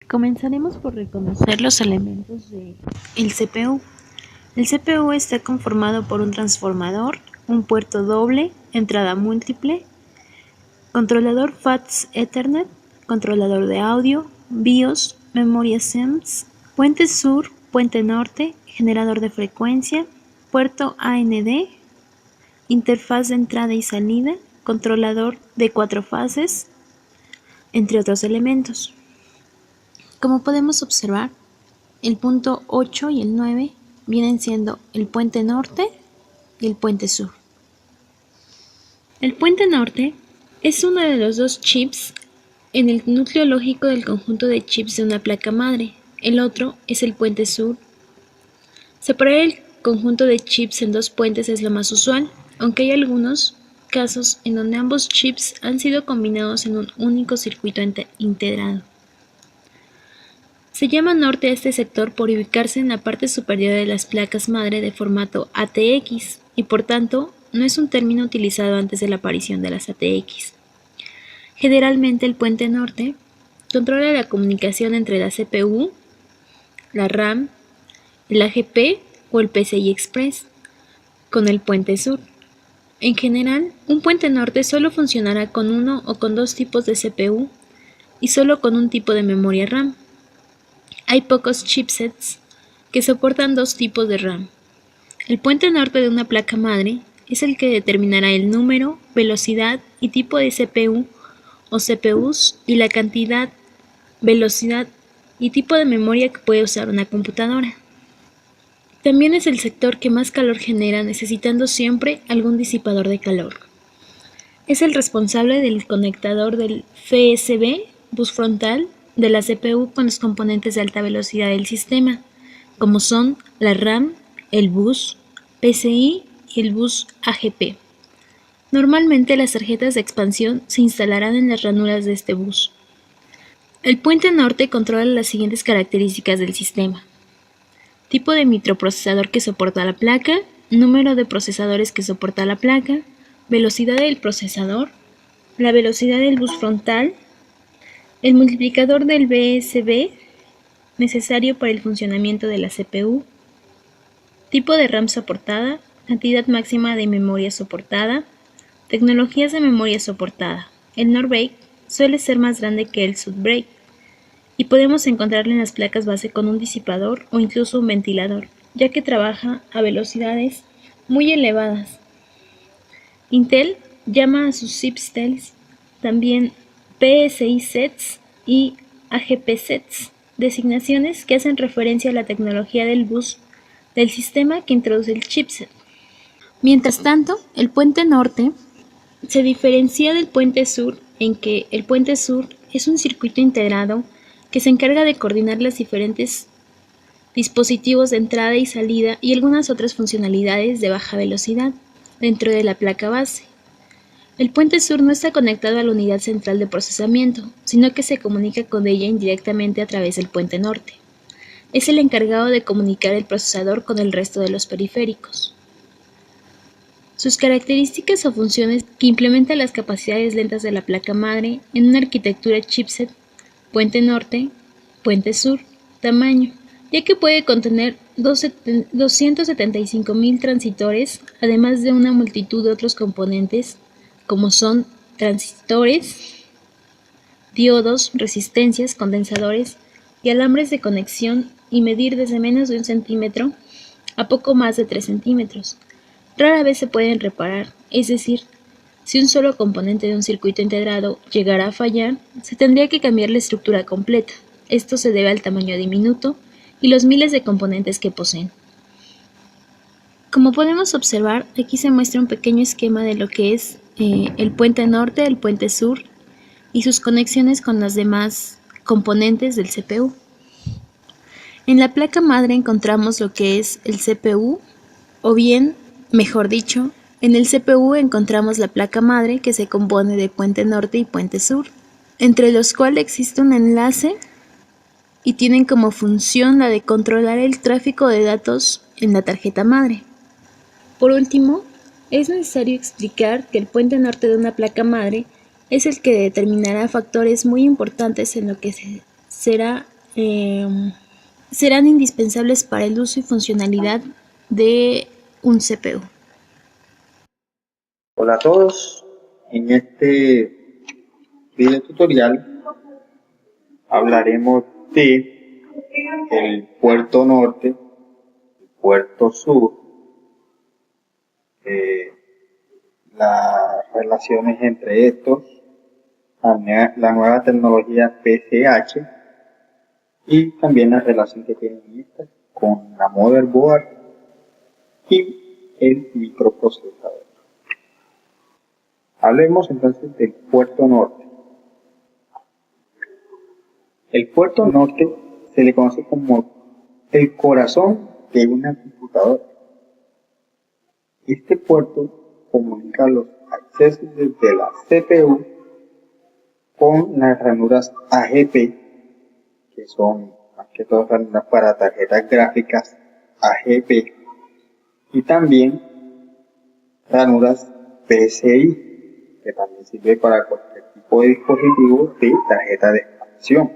Comenzaremos por reconocer los elementos del CPU. El CPU está conformado por un transformador, un puerto doble, entrada múltiple, controlador FAT Ethernet, controlador de audio, BIOS, memoria SIMS, puente sur, puente norte, generador de frecuencia, puerto AND, interfaz de entrada y salida, controlador de 4 fases, entre otros elementos. Como podemos observar, el punto 8 y el 9 vienen siendo el puente norte y el puente sur. El puente norte es uno de los dos chips en el núcleo lógico del conjunto de chips de una placa madre. El otro es el puente sur. Separar el conjunto de chips en dos puentes es lo más usual, aunque hay algunos casos en donde ambos chips han sido combinados en un único circuito integrado. Se llama norte a este sector por ubicarse en la parte superior de las placas madre de formato ATX y por tanto no es un término utilizado antes de la aparición de las ATX. Generalmente el puente norte controla la comunicación entre la CPU, la RAM, el AGP o el PCI Express con el puente sur. En general, un puente norte solo funcionará con uno o con dos tipos de CPU y solo con un tipo de memoria RAM. Hay pocos chipsets que soportan dos tipos de RAM. El puente norte de una placa madre es el que determinará el número, velocidad y tipo de CPU o CPUs y la cantidad, velocidad y tipo de memoria que puede usar una computadora. También es el sector que más calor genera, necesitando siempre algún disipador de calor. Es el responsable del conectador del FSB, bus frontal, de la CPU con los componentes de alta velocidad del sistema, como son la RAM, el bus PCI y el bus AGP. Normalmente las tarjetas de expansión se instalarán en las ranuras de este bus. El puente norte controla las siguientes características del sistema: tipo de microprocesador que soporta la placa, número de procesadores que soporta la placa, velocidad del procesador, la velocidad del bus frontal, el multiplicador del VSB necesario para el funcionamiento de la CPU, tipo de RAM soportada, cantidad máxima de memoria soportada, tecnologías de memoria soportada. El NOR break suele ser más grande que el SUD break y podemos encontrarlo en las placas base con un disipador o incluso un ventilador, ya que trabaja a velocidades muy elevadas. Intel llama a sus chipsets también PSI sets y AGP sets, designaciones que hacen referencia a la tecnología del bus del sistema que introduce el chipset. Mientras tanto, el puente norte se diferencia del puente sur en que el puente sur es un circuito integrado que se encarga de coordinar los diferentes dispositivos de entrada y salida y algunas otras funcionalidades de baja velocidad dentro de la placa base. El puente sur no está conectado a la unidad central de procesamiento, sino que se comunica con ella indirectamente a través del puente norte. Es el encargado de comunicar el procesador con el resto de los periféricos. Sus características o funciones que implementan las capacidades lentas de la placa madre en una arquitectura chipset, puente norte, puente sur, tamaño, ya que puede contener 275.000 transitores, además de una multitud de otros componentes como son transistores, diodos, resistencias, condensadores y alambres de conexión, y medir desde menos de 1 centímetro a poco más de 3 centímetros. Rara vez se pueden reparar, es decir, si un solo componente de un circuito integrado llegara a fallar, se tendría que cambiar la estructura completa. Esto se debe al tamaño diminuto y los miles de componentes que poseen. Como podemos observar, aquí se muestra un pequeño esquema de lo que es el puente norte, el puente sur y sus conexiones con los demás componentes del CPU. En la placa madre encontramos lo que es el CPU, o bien, mejor dicho, en el CPU encontramos la placa madre que se compone de puente norte y puente sur, entre los cuales existe un enlace y tienen como función la de controlar el tráfico de datos en la tarjeta madre. Por último, es necesario explicar que el puente norte de una placa madre es el que determinará factores muy importantes en lo que será serán indispensables para el uso y funcionalidad de un CPU. Hola a todos, en este video tutorial hablaremos de el puerto norte, el puerto sur, las relaciones entre estos, la nueva tecnología PCH y también la relación que tienen estas con la motherboard y el microprocesador. Hablemos entonces del puerto norte. El puerto norte se le conoce como el corazón de una computadora. Este puerto comunica los accesos desde la CPU con las ranuras AGP, que son más que todo ranuras para tarjetas gráficas AGP, y también ranuras PCI, que también sirve para cualquier tipo de dispositivo de tarjeta de expansión.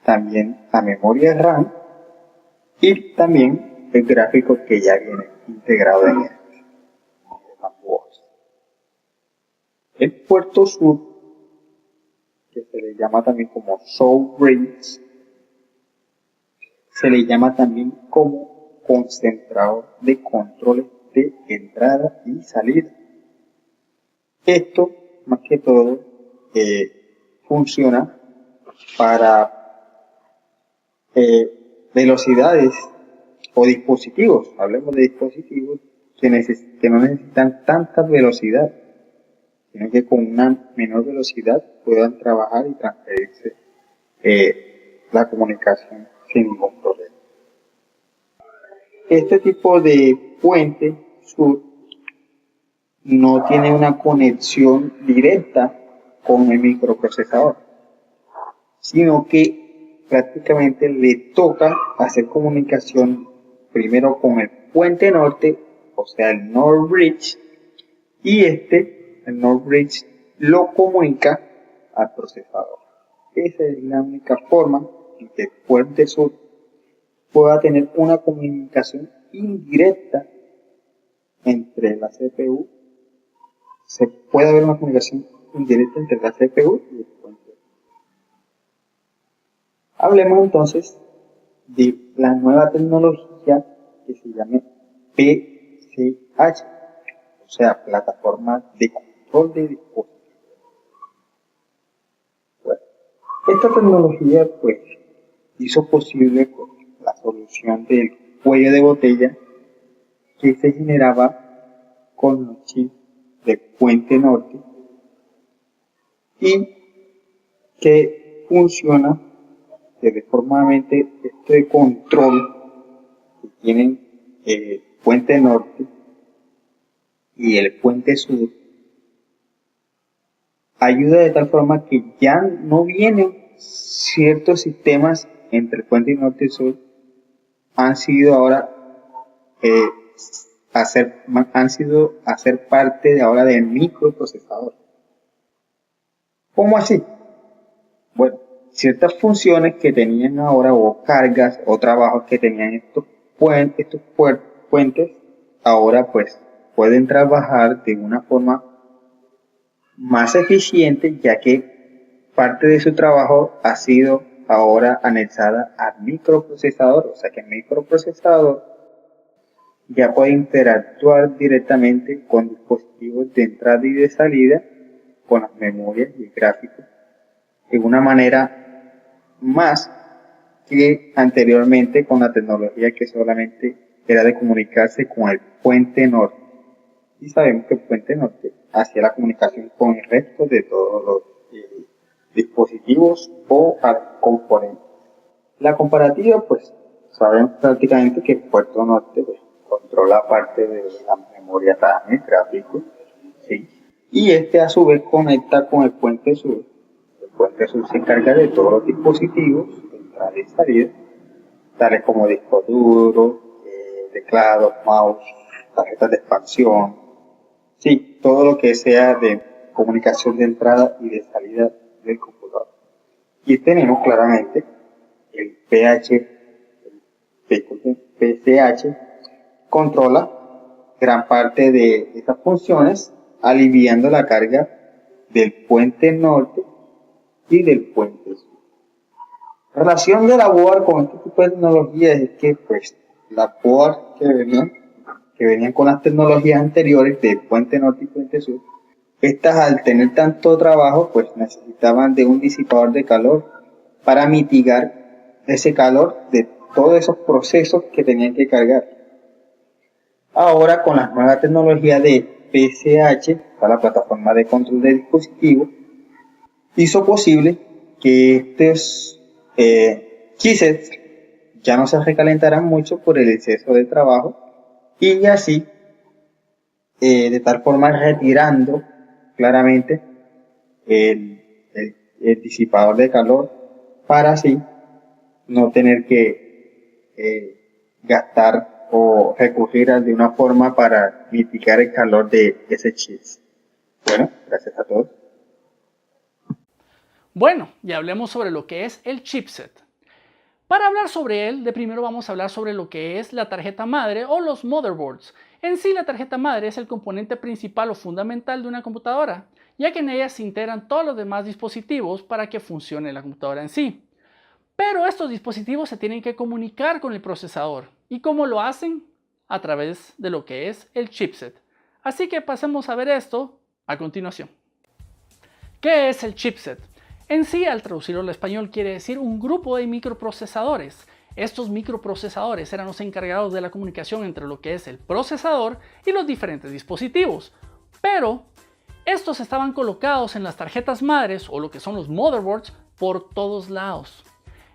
También la memoria RAM y también el gráfico que ya viene integrado en el El puerto sur, que se le llama también como South Bridge, se le llama también como concentrador de controles de entrada y salida. Esto, más que todo, funciona para velocidades o dispositivos, hablemos de dispositivos que no necesitan tanta velocidad, sino que con una menor velocidad puedan trabajar y transferirse la comunicación sin ningún problema. Este tipo de puente sur no tiene una conexión directa con el microprocesador, sino que prácticamente le toca hacer comunicación primero con el puente norte, o sea el North Bridge, y el North Bridge lo comunica al procesador. Esa es la única forma en que el puente sur pueda tener una comunicación indirecta entre la CPU. Se puede haber una comunicación indirecta entre la CPU y el puente. Hablemos entonces de la nueva tecnología que se llama PCH, o sea, plataforma de control de dispositivos. Bueno, esta tecnología pues hizo posible la solución del cuello de botella que se generaba con los chips de puente norte y que funciona de formalmente este control que tienen el puente norte y el puente sur ayuda de tal forma que ya no vienen ciertos sistemas entre el puente norte y sur, han sido ahora hacer parte de ahora del microprocesador. ¿Cómo así? Bueno, ciertas funciones que tenían ahora o cargas o trabajos que tenían estos puentes ahora pues pueden trabajar de una forma más eficiente, ya que parte de su trabajo ha sido ahora anexada al microprocesador, o sea que el microprocesador ya puede interactuar directamente con dispositivos de entrada y de salida, con las memorias y el gráfico, de una manera más que anteriormente con la tecnología que solamente era de comunicarse con el puente norte. Y sabemos que el puente norte hacía la comunicación con el resto de todos los dispositivos o componentes. La comparativa, pues, sabemos prácticamente que el puerto norte pues, controla parte de la memoria RAM, el gráfico, ¿sí? Y este a su vez conecta con el puente sur. El puente sur se encarga de todos los dispositivos de entrada y salida, tales como discos duros, teclados, mouse, tarjetas de expansión, sí, todo lo que sea de comunicación de entrada y de salida del computador. Y tenemos claramente PCH controla gran parte de estas funciones, aliviando la carga del puente norte y del puente sur. La relación de la board con este tipo de tecnologías es que pues las board que venían con las tecnologías anteriores de puente norte y puente sur, estas al tener tanto trabajo pues necesitaban de un disipador de calor para mitigar ese calor de todos esos procesos que tenían que cargar. Ahora con las nuevas tecnologías de PCH, la plataforma de control de dispositivos, hizo posible que estos chipsets ya no se recalentaran mucho por el exceso de trabajo y así de tal forma retirando claramente el disipador de calor para así no tener que gastar o recurrir de una forma para mitigar el calor de ese chip. Bueno, gracias a todos. Bueno, ya hablemos sobre lo que es el chipset. Para hablar sobre él, de primero vamos a hablar sobre lo que es la tarjeta madre o los motherboards. En sí, la tarjeta madre es el componente principal o fundamental de una computadora, ya que en ella se integran todos los demás dispositivos para que funcione la computadora en sí. Pero estos dispositivos se tienen que comunicar con el procesador. ¿Y cómo lo hacen? A través de lo que es el chipset. Así que pasemos a ver esto a continuación. ¿Qué es el chipset? En sí, al traducirlo al español, quiere decir un grupo de microprocesadores. Estos microprocesadores eran los encargados de la comunicación entre lo que es el procesador y los diferentes dispositivos. Pero estos estaban colocados en las tarjetas madres o lo que son los motherboards por todos lados.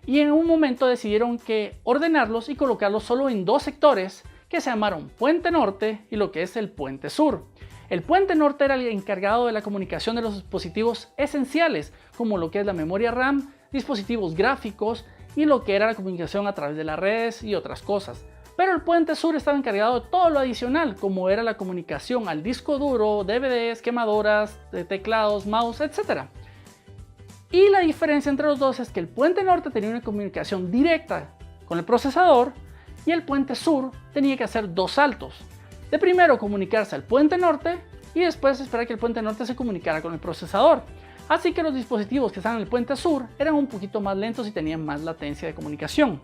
Y en un momento decidieron que ordenarlos y colocarlos solo en dos sectores que se llamaron Puente Norte y lo que es el Puente Sur. El Puente Norte era el encargado de la comunicación de los dispositivos esenciales, como lo que es la memoria RAM, dispositivos gráficos y lo que era la comunicación a través de las redes y otras cosas. Pero el Puente Sur estaba encargado de todo lo adicional, como era la comunicación al disco duro, DVDs, quemadoras, teclados, mouse, etc. Y la diferencia entre los dos es que el Puente Norte tenía una comunicación directa con el procesador y el Puente Sur tenía que hacer dos saltos. De primero comunicarse al Puente Norte y después esperar que el Puente Norte se comunicara con el procesador. Así que los dispositivos que estaban en el Puente Sur eran un poquito más lentos y tenían más latencia de comunicación.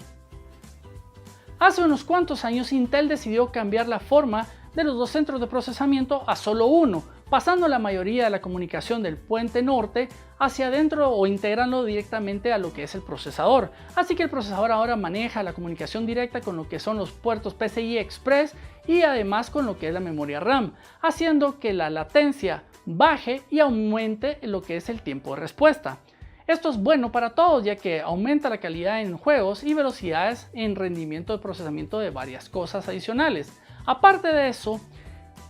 Hace unos cuantos años Intel decidió cambiar la forma de los dos centros de procesamiento a solo uno, pasando la mayoría de la comunicación del Puente Norte hacia adentro o integrando directamente a lo que es el procesador. Así que el procesador ahora maneja la comunicación directa con lo que son los puertos PCI Express y además con lo que es la memoria RAM, haciendo que la latencia baje y aumente lo que es el tiempo de respuesta. Esto es bueno para todos, ya que aumenta la calidad en juegos y velocidades en rendimiento de procesamiento de varias cosas adicionales. Aparte de eso,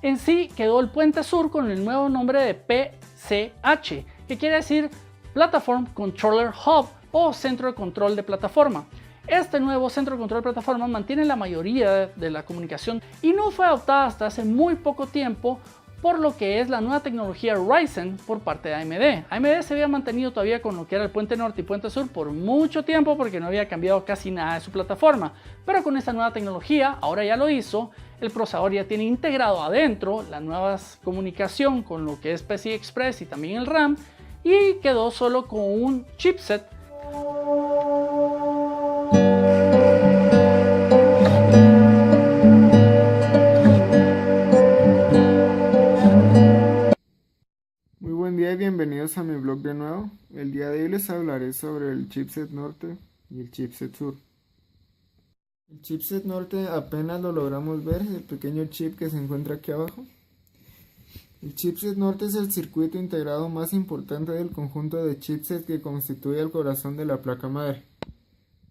en sí quedó el Puente Sur con el nuevo nombre de PCH, que quiere decir Platform Controller Hub o Centro de Control de Plataforma. Este nuevo centro de control de plataforma mantiene la mayoría de la comunicación y no fue adoptada hasta hace muy poco tiempo por lo que es la nueva tecnología Ryzen por parte de AMD. AMD se había mantenido todavía con lo que era el Puente Norte y Puente Sur por mucho tiempo porque no había cambiado casi nada de su plataforma, pero con esta nueva tecnología, ahora ya lo hizo, el procesador ya tiene integrado adentro la nueva comunicación con lo que es PCI Express y también el RAM y quedó solo con un chipset. Buen día y bienvenidos a mi blog de nuevo. El día de hoy les hablaré sobre el chipset norte y el chipset sur. El chipset norte apenas lo logramos ver, el pequeño chip que se encuentra aquí abajo. El chipset norte es el circuito integrado más importante del conjunto de chipsets que constituye el corazón de la placa madre.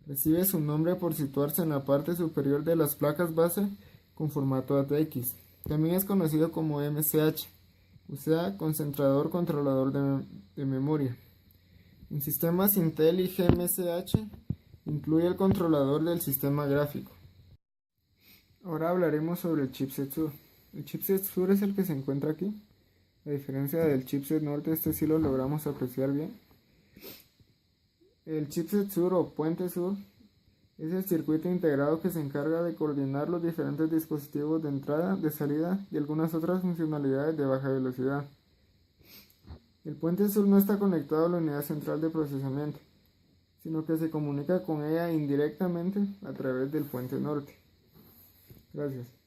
Recibe su nombre por situarse en la parte superior de las placas base con formato ATX. También es conocido como MCH. O sea, concentrador controlador de memoria. En sistemas Intel y GMSH incluye el controlador del sistema gráfico. Ahora hablaremos sobre el chipset sur. El chipset sur es el que se encuentra aquí. A diferencia del chipset norte, este sí lo logramos apreciar bien. El chipset sur o puente sur Es el circuito integrado que se encarga de coordinar los diferentes dispositivos de entrada, de salida y algunas otras funcionalidades de baja velocidad. El puente sur no está conectado a la unidad central de procesamiento, sino que se comunica con ella indirectamente a través del puente norte. Gracias.